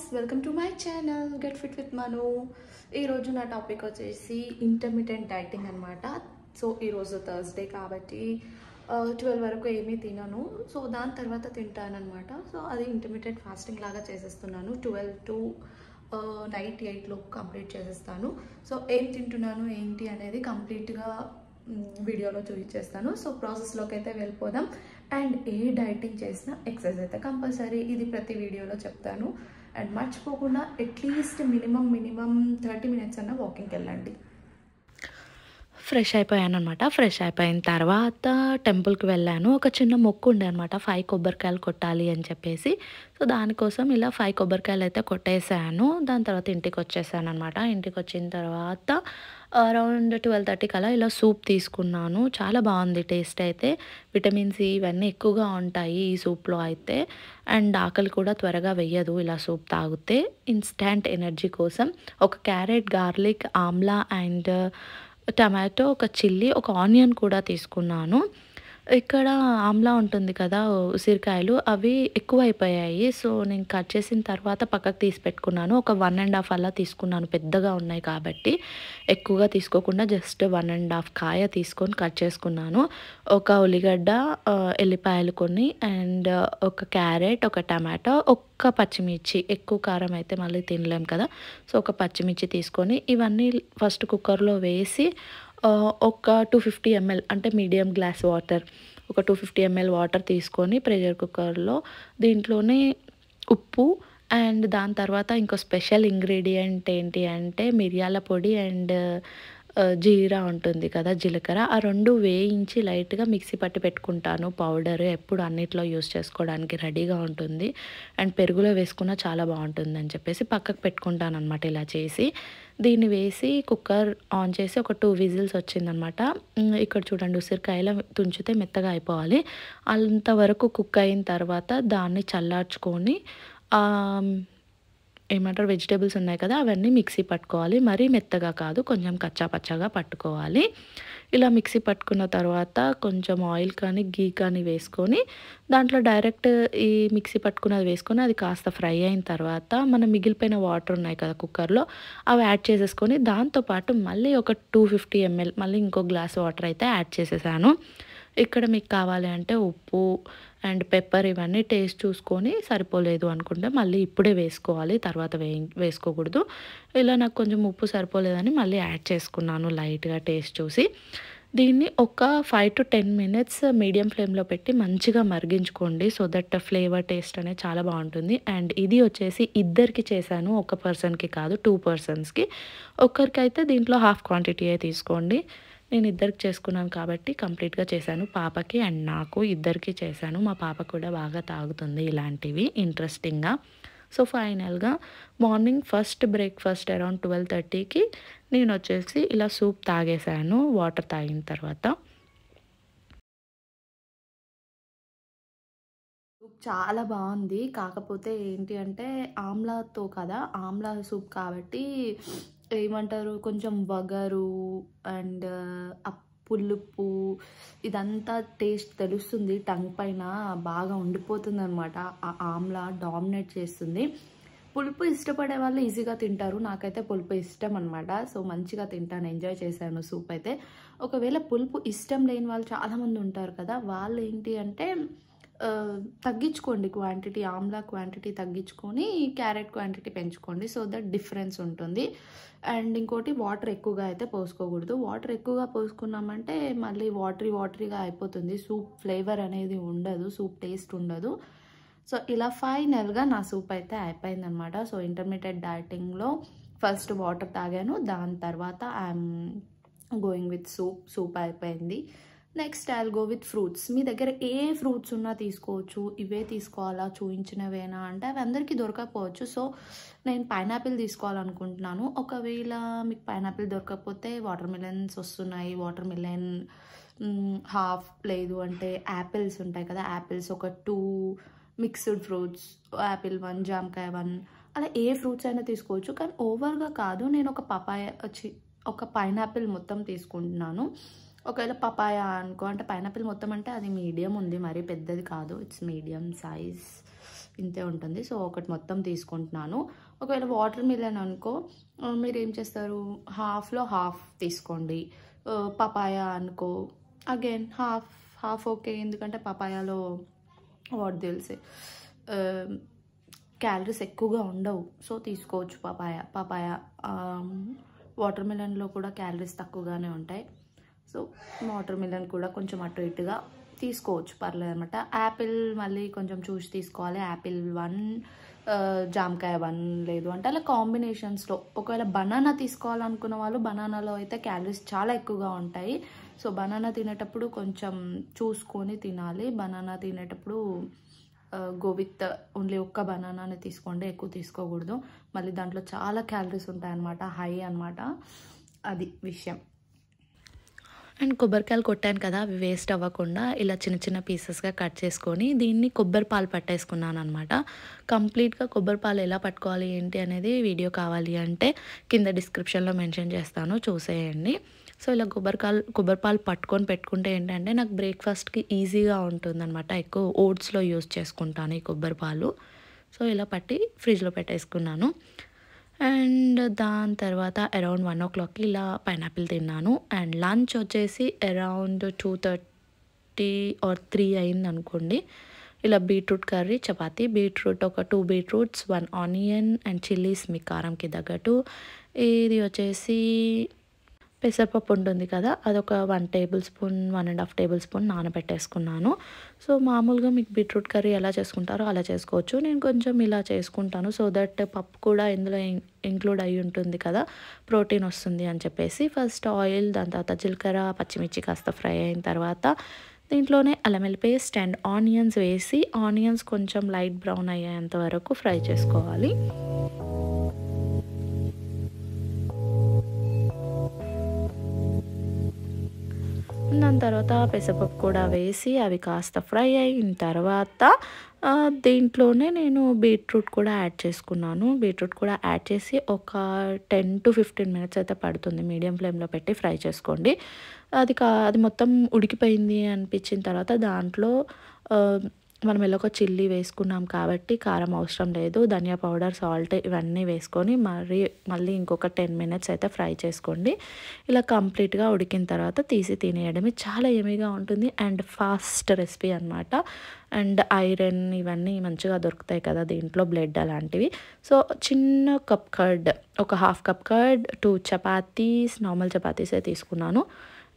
Guys, welcome to my channel get fit with Manu. ఈరోజు నా topic వచ్చేసి ఇంటర్మిటెంట్ డైటింగ్ అనమాట. సో ఈరోజు థర్స్డే కాబట్టి 12 వరకు ఏమీ తినను. సో దాని తర్వాత తింటానమాట. సో అది ఇంటర్మిటెంట్ ఫాస్టింగ్ లాగా చేసేస్తున్నాను. 12 టు నైట్ 8 లోపు కంప్లీట్ చేసేస్తాను. సో ఏం తింటున్నాను ఏంటి అనేది కంప్లీట్గా వీడియోలో చూపించేస్తాను. సో ప్రాసెస్లోకి అయితే వెళ్ళిపోదాం. అండ్ ఏ డైటింగ్ చేసినా ఎక్సర్సైజ్ అయితే కంపల్సరీ, ఇది ప్రతి వీడియోలో చెప్తాను. అండ్ మర్చిపోకుండా అట్లీస్ట్ మినిమం 30 మినిట్స్ అన్న వాకింగ్కి వెళ్ళండి. ఫ్రెష్ అయిపోయాను అనమాట. ఫ్రెష్ అయిపోయిన తర్వాత టెంపుల్కి వెళ్ళాను. ఒక చిన్న మొక్కు ఉండే అనమాట, 5 కొబ్బరికాయలు కొట్టాలి అని చెప్పేసి. సో దానికోసం ఇలా 5 కొబ్బరికాయలు అయితే కొట్టేసాను. దాని తర్వాత ఇంటికి వచ్చేసాను అనమాట. ఇంటికి వచ్చిన తర్వాత అరౌండ్ 12:30 అలా ఇలా సూప్ తీసుకున్నాను. చాలా బాగుంది టేస్ట్ అయితే. విటమిన్ సి ఇవన్నీ ఎక్కువగా ఉంటాయి ఈ సూప్లో అయితే. అండ్ ఆకలి కూడా త్వరగా వెయ్యదు ఇలా సూప్ తాగితే. ఇన్స్టాంట్ ఎనర్జీ కోసం ఒక carrot, garlic, Amla and tomato, ఒక చిల్లీ, ఒక ఆనియన్ కూడా తీసుకున్నాను. ఇక్కడ ఆమ్లా ఉంటుంది కదా, ఉసిరికాయలు, అవి ఎక్కువ అయిపోయాయి. సో నేను కట్ చేసిన తర్వాత పక్కకు తీసి పెట్టుకున్నాను. ఒక 1.5 అలా తీసుకున్నాను, పెద్దగా ఉన్నాయి కాబట్టి. ఎక్కువగా తీసుకోకుండా జస్ట్ 1.5 కాయ తీసుకొని కట్ చేసుకున్నాను. ఒక ఉల్లిగడ్డ, ఎల్లిపాయలు కొన్ని, అండ్ ఒక క్యారెట్, ఒక టమాటో, ఒక్క పచ్చిమిర్చి. ఎక్కువ కారం అయితే మళ్ళీ తినలేం కదా. సో ఒక పచ్చిమిర్చి తీసుకొని ఇవన్నీ ఫస్ట్ కుక్కర్లో వేసి ఒక 250 ml అంటే మీడియం గ్లాస్ వాటర్, ఒక 250 ml వాటర్ తీసుకొని ప్రెషర్ కుక్కర్లో దీంట్లోనే ఉప్పు అండ్ దాని తర్వాత ఇంకో స్పెషల్ ఇంగ్రీడియంట్ ఏంటి అంటే మిరియాల పొడి అండ్ జీరా ఉంటుంది కదా, జీలకర్ర, ఆ 2 వేయించి లైట్గా మిక్సీ పట్టి పెట్టుకుంటాను. పౌడర్ ఎప్పుడు అన్నిట్లో యూస్ చేసుకోవడానికి రెడీగా ఉంటుంది. అండ్ పెరుగులో వేసుకున్న చాలా బాగుంటుంది అని చెప్పేసి పక్కకు పెట్టుకుంటాను అనమాట. ఇలా చేసి దీన్ని వేసి కుక్కర్ ఆన్ చేసి ఒక 2 విజిల్స్ వచ్చిందనమాట. ఇక్కడ చూడండి, ఉసిరికాయలు తుంచితే మెత్తగా అయిపోవాలి. అంతవరకు కుక్ అయిన తర్వాత దాన్ని చల్లార్చుకొని ఏమంటారు, వెజిటేబుల్స్ ఉన్నాయి కదా అవన్నీ మిక్సీ పట్టుకోవాలి. మరీ మెత్తగా కాదు, కొంచెం కచ్చా పచ్చాగా పట్టుకోవాలి. ఇలా మిక్సీ పట్టుకున్న తర్వాత కొంచెం ఆయిల్ కానీ గీ కానీ వేసుకొని దాంట్లో డైరెక్ట్ ఈ మిక్సీ పట్టుకున్నది వేసుకొని అది కాస్త ఫ్రై అయిన తర్వాత మనం మిగిలిపోయిన వాటర్ ఉన్నాయి కదా కుక్కర్లో, అవి యాడ్ చేసేసుకొని దాంతోపాటు మళ్ళీ ఒక 250 ml మళ్ళీ ఇంకో గ్లాస్ వాటర్ అయితే యాడ్ చేసేసాను. ఇక్కడ మీకు కావాలి అంటే ఉప్పు అండ్ పెప్పర్ ఇవన్నీ టేస్ట్ చూసుకొని, సరిపోలేదు అనుకుంటే మళ్ళీ ఇప్పుడే వేసుకోవాలి, తర్వాత వేసుకోకూడదు. ఇలా నాకు కొంచెం ఉప్పు సరిపోలేదని మళ్ళీ యాడ్ చేసుకున్నాను లైట్గా టేస్ట్ చూసి. దీన్ని ఒక 5 to 10 minutes మీడియం ఫ్లేమ్లో పెట్టి మంచిగా మరిగించుకోండి. సో దట్ ఫ్లేవర్ టేస్ట్ అనేది చాలా బాగుంటుంది. అండ్ ఇది వచ్చేసి ఇద్దరికి చేశాను, ఒక పర్సన్కి కాదు, 2 personsకి. ఒక్కరికైతే దీంట్లో హాఫ్ క్వాంటిటీయే తీసుకోండి. నేను ఇద్దరికి చేసుకున్నాను కాబట్టి కంప్లీట్గా చేశాను. పాపకి అండ్ నాకు ఇద్దరికి చేశాను. మా పాప కూడా బాగా తాగుతుంది ఇలాంటివి ఇంట్రెస్టింగ్గా. సో ఫైనల్గా మార్నింగ్ ఫస్ట్ బ్రేక్ఫాస్ట్ అరౌండ్ 12:30కి నేను వచ్చేసి ఇలా సూప్ తాగేశాను వాటర్ తాగిన తర్వాత. సూప్ చాలా బాగుంది. కాకపోతే ఏంటి అంటే ఆమ్లాతో కదా, ఆమ్లా సూప్ కాబట్టి ఏమంటారు, కొంచెం వగరు అండ్ పులుపు ఇదంతా టేస్ట్ తెలుస్తుంది. టంగ్ పైన బాగా ఉండిపోతుంది అనమాట. ఆ ఆమ్లా డామినేట్ చేస్తుంది. పులుపు ఇష్టపడే వాళ్ళు ఈజీగా తింటారు, నాకైతే పులుపు ఇష్టం అనమాట. సో మంచిగా తింటాను, ఎంజాయ్ చేశాను సూప్ అయితే. ఒకవేళ పులుపు ఇష్టం లేని వాళ్ళు చాలామంది ఉంటారు కదా, వాళ్ళు ఏంటి అంటే తగ్గించుకోండి క్వాంటిటీ, ఆమ్లా క్వాంటిటీ తగ్గించుకొని క్యారెట్ క్వాంటిటీ పెంచుకోండి. సో దట్ డిఫరెన్స్ ఉంటుంది. అండ్ ఇంకోటి, వాటర్ ఎక్కువగా అయితే పోసుకోకూడదు. వాటర్ ఎక్కువగా పోసుకున్నామంటే మళ్ళీ వాటరీగా అయిపోతుంది. సూప్ ఫ్లేవర్ అనేది ఉండదు, సూప్ టేస్ట్ ఉండదు. సో ఇలా ఫైనల్గా నా సూప్ అయితే అయిపోయిందనమాట. సో ఇంటర్మీడియట్ డైటింగ్లో ఫస్ట్ వాటర్ తాగాను, దాని తర్వాత ఐఎమ్ గోయింగ్ విత్ సూప్ అయిపోయింది. Next I'll go with fruits. మీ దగ్గర ఏ ఫ్రూట్స్ ఉన్నా తీసుకోవచ్చు. ఇవే తీసుకోవాలా, చూయించినవేనా అంటే అవి అందరికీ దొరకకపోవచ్చు. సో నేను పైనాపిల్ తీసుకోవాలనుకుంటున్నాను. ఒకవేళ మీకు పైనాపిల్ దొరకకపోతే వాటర్ మిలన్స్ వస్తున్నాయి, వాటర్ మిలన్ హాఫ్, లేదు అంటే యాపిల్స్ ఉంటాయి కదా, యాపిల్స్ ఒక 2 మిక్స్డ్ ఫ్రూట్స్, యాపిల్ 1, జామకాయ 1, అలా ఏ ఫ్రూట్స్ అయినా తీసుకోవచ్చు. కానీ ఓవర్గా కాదు, నేను ఒక పైనాపిల్ మొత్తం తీసుకుంటున్నాను. ఒకవేళ పపాయ అనుకో, అంటే పైనాపిల్ మొత్తం అంటే అది మీడియం ఉంది, మరీ పెద్దది కాదు, ఇట్స్ మీడియం సైజ్. ఇంతే ఉంటుంది. సో ఒకటి మొత్తం తీసుకుంటున్నాను. ఒకవేళ వాటర్ మిలన్ అనుకో మీరు ఏం చేస్తారు, హాఫ్లో హాఫ్ తీసుకోండి. పపాయ అనుకో అగైన్ హాఫ్ ఓకే, ఎందుకంటే పపాయాలో వాట్ తెలిసే క్యాలరీస్ ఎక్కువగా ఉండవు. సో తీసుకోవచ్చు పపాయ. వాటర్ మిలన్లో కూడా క్యాలరీస్ తక్కువగానే ఉంటాయి. సో వాటర్ మిలన్ కూడా కొంచెం అటు ఇటుగా తీసుకోవచ్చు, పర్లేదు అనమాట. యాపిల్ మళ్ళీ కొంచెం చూసి తీసుకోవాలి. యాపిల్ 1, జామకాయ 1, లేదు అంటే అలా కాంబినేషన్స్లో. ఒకవేళ బనానా తీసుకోవాలనుకున్న వాళ్ళు బనానాలో అయితే క్యాలరీస్ చాలా ఎక్కువగా ఉంటాయి. సో బనానా తినేటప్పుడు కొంచెం చూసుకొని తినాలి. బనానా తినేటప్పుడు గో విత్ ఓన్లీ ఒక్క బనానాని తీసుకోండి, ఎక్కువ తీసుకోకూడదు. మళ్ళీ దాంట్లో చాలా క్యాలరీస్ ఉంటాయన్నమాట, హై అనమాట. అది విషయం. అండ్ కొబ్బరికాయలు కొట్టాను కదా, అవి వేస్ట్ అవ్వకుండా ఇలా చిన్న చిన్న పీసెస్గా కట్ చేసుకొని దీన్ని కొబ్బరి పాలు పట్టేసుకున్నాను అనమాట. కంప్లీట్గా కొబ్బరి పాలు ఎలా పట్టుకోవాలి ఏంటి అనేది వీడియో కావాలి అంటే కింద డిస్క్రిప్షన్లో మెన్షన్ చేస్తాను, చూసేయండి. సో ఇలా కొబ్బరి పాలు పట్టుకొని పెట్టుకుంటే ఏంటంటే నాకు బ్రేక్ఫాస్ట్కి ఈజీగా ఉంటుందన్నమాట. ఎక్కువ ఓట్స్లో యూస్ చేసుకుంటాను ఈ కొబ్బరి పాలు. సో ఇలా పట్టి ఫ్రిడ్జ్లో పెట్టేసుకున్నాను. అండ్ దాని తర్వాత అరౌండ్ 1 o'clockకి ఇలా పైనాపిల్ తిన్నాను. అండ్ లంచ్ వచ్చేసి అరౌండ్ 2:30 or 3 అయింది అనుకోండి. ఇలా బీట్రూట్ కర్రీ, చపాతీ, బీట్రూట్ ఒక 2 బీట్రూట్స్, 1 ఆనియన్ అండ్ చిల్లీస్ మీ కారంకి తగ్గట్టు. ఇది వచ్చేసి పెసరపప్పు ఉంటుంది కదా, అదొక 1 tablespoon 1.5 tablespoon నానబెట్టేసుకున్నాను. సో మామూలుగా మీకు బీట్రూట్ కర్రీ ఎలా చేసుకుంటారో అలా చేసుకోవచ్చు. నేను కొంచెం ఇలా చేసుకుంటాను సో దట్ పప్పు కూడా ఇందులో ఇంక్లూడ్ అయి ఉంటుంది కదా, ప్రోటీన్ వస్తుంది అని చెప్పేసి. ఫస్ట్ ఆయిల్, దాని తర్వాత జీలకర్ర, పచ్చిమిర్చి కాస్త ఫ్రై అయిన తర్వాత దీంట్లోనే అల్లం వెల్లుల్లి పేస్ట్ అండ్ ఆనియన్స్ వేసి, ఆనియన్స్ కొంచెం లైట్ బ్రౌన్ అయ్యేంత వరకు ఫ్రై చేసుకోవాలి. దాని తర్వాత పెసరపప్పు కూడా వేసి అవి కాస్త ఫ్రై అయిన తర్వాత దీంట్లోనే నేను బీట్రూట్ కూడా యాడ్ చేసుకున్నాను. బీట్రూట్ కూడా యాడ్ చేసి ఒక 10 to 15 minutes అయితే పడుతుంది. మీడియం ఫ్లేమ్లో పెట్టి ఫ్రై చేసుకోండి. అది మొత్తం ఉడికిపోయింది అనిపించిన తర్వాత దాంట్లో మనం ఎలాగో చిల్లీ వేసుకున్నాం కాబట్టి కారం అవసరం లేదు. ధనియా పౌడర్, సాల్ట్ ఇవన్నీ వేసుకొని మళ్ళీ ఇంకొక 10 minutes అయితే ఫ్రై చేసుకోండి. ఇలా కంప్లీట్గా ఉడికిన తర్వాత తీసి తినేయడమే. చాలా యమ్మీగా ఉంటుంది అండ్ ఫాస్ట్ రెసిపీ అనమాట. అండ్ ఐరన్ ఇవన్నీ మంచిగా దొరుకుతాయి కదా దీంట్లో, బ్లడ్ అలాంటివి. సో చిన్న కప్ కర్డ్, ఒక 1/2 cup కర్డ్, 2 చపాతీస్, నార్మల్ చపాతీసే తీసుకున్నాను.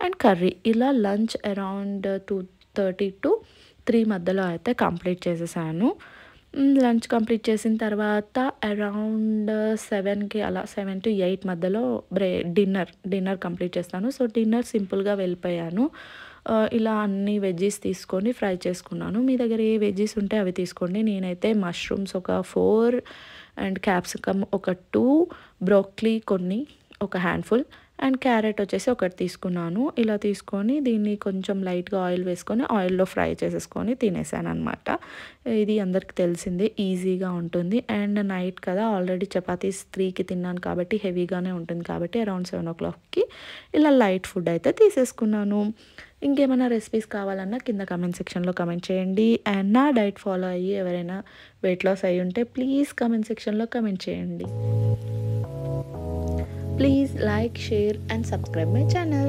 And curry. ఇలా లంచ్ అరౌండ్ 2:30 to 3 మధ్యలో అయితే కంప్లీట్ చేసేసాను. లంచ్ కంప్లీట్ చేసిన తర్వాత అరౌండ్ 7కి అలా 7 to 8 మధ్యలో డిన్నర్ కంప్లీట్ చేస్తాను. సో డిన్నర్ సింపుల్గా వెళ్ళిపోయాను. ఇలా అన్ని వెజ్జీస్ తీసుకొని ఫ్రై చేసుకున్నాను. మీ దగ్గర ఏ వెజ్జీస్ ఉంటే అవి తీసుకోండి. నేనైతే మష్రూమ్స్ ఒక 4 అండ్ క్యాప్సికమ్ ఒక 2, బ్రోక్లీ కొన్ని ఒక హ్యాండ్ఫుల్ అండ్ క్యారెట్ వచ్చేసి ఒకటి తీసుకున్నాను. ఇలా తీసుకొని దీన్ని కొంచెం లైట్గా ఆయిల్ వేసుకొని ఆయిల్లో ఫ్రై చేసేసుకొని తినేసాను అనమాట. ఇది అందరికి తెలిసిందే, ఈజీగా ఉంటుంది. అండ్ నైట్ కదా, ఆల్రెడీ చపాతీస్ 3కి తిన్నాను కాబట్టి హెవీగానే ఉంటుంది కాబట్టి అరౌండ్ 7 o'clockకి ఇలా లైట్ ఫుడ్ అయితే తీసేసుకున్నాను. ఇంకేమైనా రెసిపీస్ కావాలన్నా కింద కమెంట్ సెక్షన్లో కమెంట్ చేయండి. అండ్ నా డైట్ ఫాలో అయ్యి ఎవరైనా వెయిట్ లాస్ అయ్యి ఉంటే ప్లీజ్ కమెంట్ సెక్షన్లో కమెంట్ చేయండి. Please like, share and subscribe my channel.